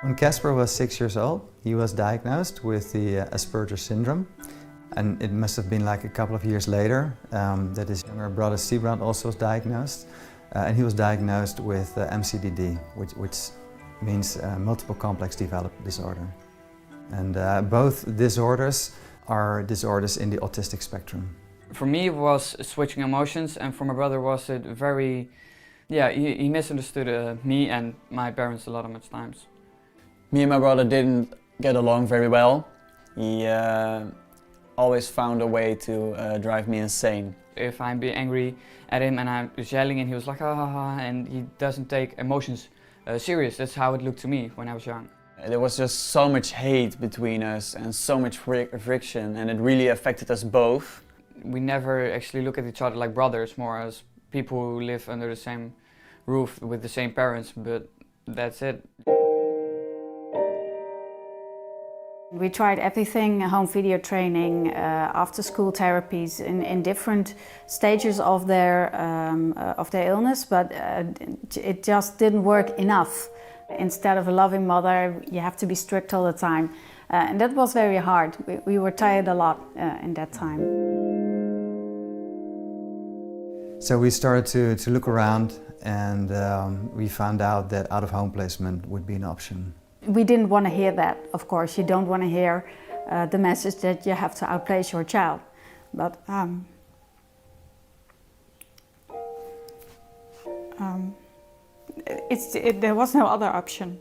When Casper was 6 years old, he was diagnosed with the Asperger's syndrome. And it must have been like a couple of years later that his younger brother Siebrand also was diagnosed. And he was diagnosed with MCDD, which means multiple complex development disorder. And both disorders are disorders in the autistic spectrum. For me it was switching emotions, and for my brother was it very, he misunderstood me and my parents a lot of times. Me and my brother didn't get along very well. He always found a way to drive me insane. If I'm being angry at him and I'm yelling and he was like ha ha ha, and he doesn't take emotions serious. That's how it looked to me when I was young. There was just so much hate between us and so much friction, and it really affected us both. We never actually look at each other like brothers, more as people who live under the same roof with the same parents, but that's it. We tried everything, home video training, after school therapies in different stages of their illness, but it just didn't work enough. Instead of a loving mother, you have to be strict all the time. And that was very hard. We were tired a lot in that time. So we started to look around, and we found out that out-of-home placement would be an option. We didn't want to hear that, of course. You don't want to hear the message that you have to outplace your child. But there was no other option.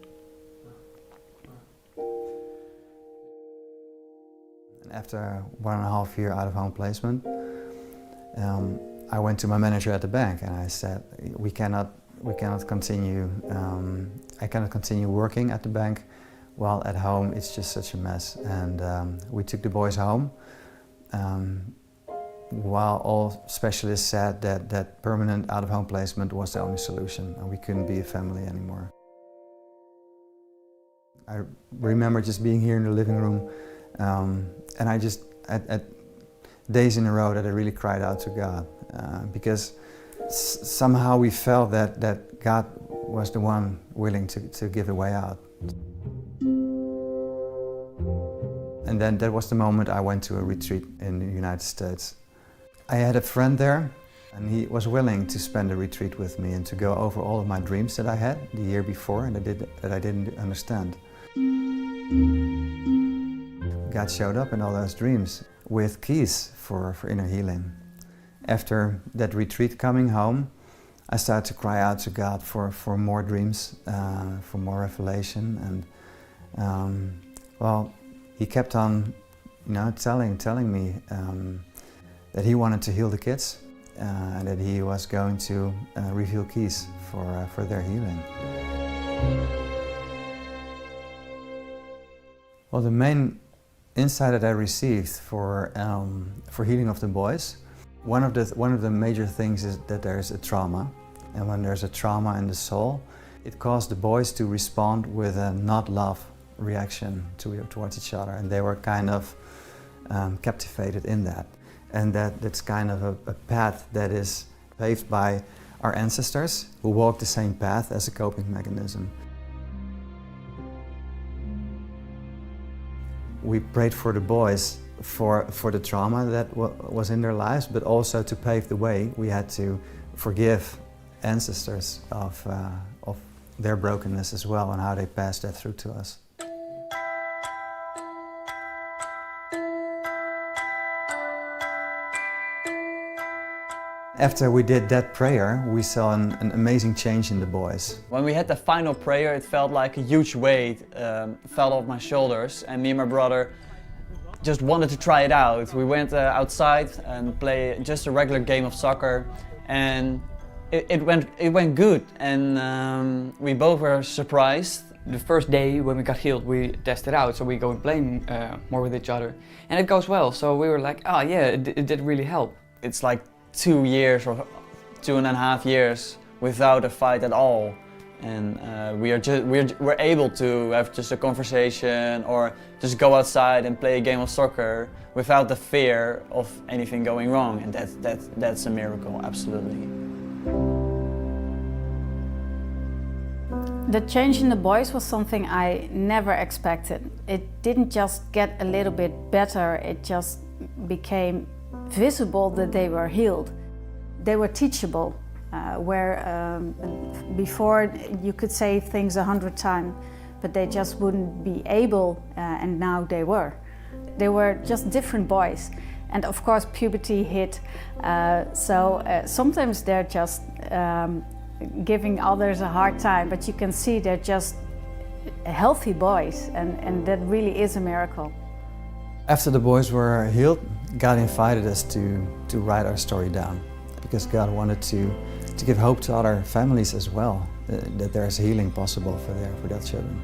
After 1.5 years out-of-home placement, I went to my manager at the bank and I said, we cannot continue. I cannot continue working at the bank while at home it's just such a mess. And we took the boys home, while all specialists said that permanent out-of-home placement was the only solution and we couldn't be a family anymore. I remember just being here in the living room, and I just, at days in a row, that I really cried out to God, because somehow we felt that God was the one willing to give a way out. And then that was the moment I went to a retreat in the United States. I had a friend there, and he was willing to spend a retreat with me and to go over all of my dreams that I had the year before and that I didn't understand. God showed up in all those dreams with keys for inner healing. After that retreat, coming home, I started to cry out to God for more dreams, for more revelation, and well, He kept on, telling me that He wanted to heal the kids, and that He was going to reveal keys for their healing. Well, the main insight that I received for healing of the boys, one of the major things is that there is a trauma, and when there's a trauma in the soul, it caused the boys to respond with a not love reaction towards each other, and they were kind of captivated in that. And that's kind of a path that is paved by our ancestors who walked the same path as a coping mechanism. We prayed for the boys for the trauma that was in their lives, but also to pave the way, we had to forgive ancestors of their brokenness as well, and how they passed that through to us. After we did that prayer, we saw an amazing change in the boys. When we had the final prayer, it felt like a huge weight fell off my shoulders, and me and my brother just wanted to try it out. We went outside and played just a regular game of soccer, and it went good, and we both were surprised. The first day when we got healed, we tested out, so we go and play more with each other, and it goes well. So we were like, oh yeah, it did really help. It's like 2 years or 2.5 years without a fight at all, and we're able to have just a conversation or just go outside and play a game of soccer without the fear of anything going wrong, and that's a miracle, absolutely. The change in the boys was something I never expected. It didn't just get a little bit better, it just became visible that they were healed. They were teachable, where before you could say things 100 times, but they just wouldn't be able, and now they were. They were just different boys. And of course puberty hit, so sometimes they're just giving others a hard time, but you can see they're just healthy boys, and that really is a miracle. After the boys were healed, God invited us to write our story down, because God wanted to give hope to other families as well, that there's healing possible for their children.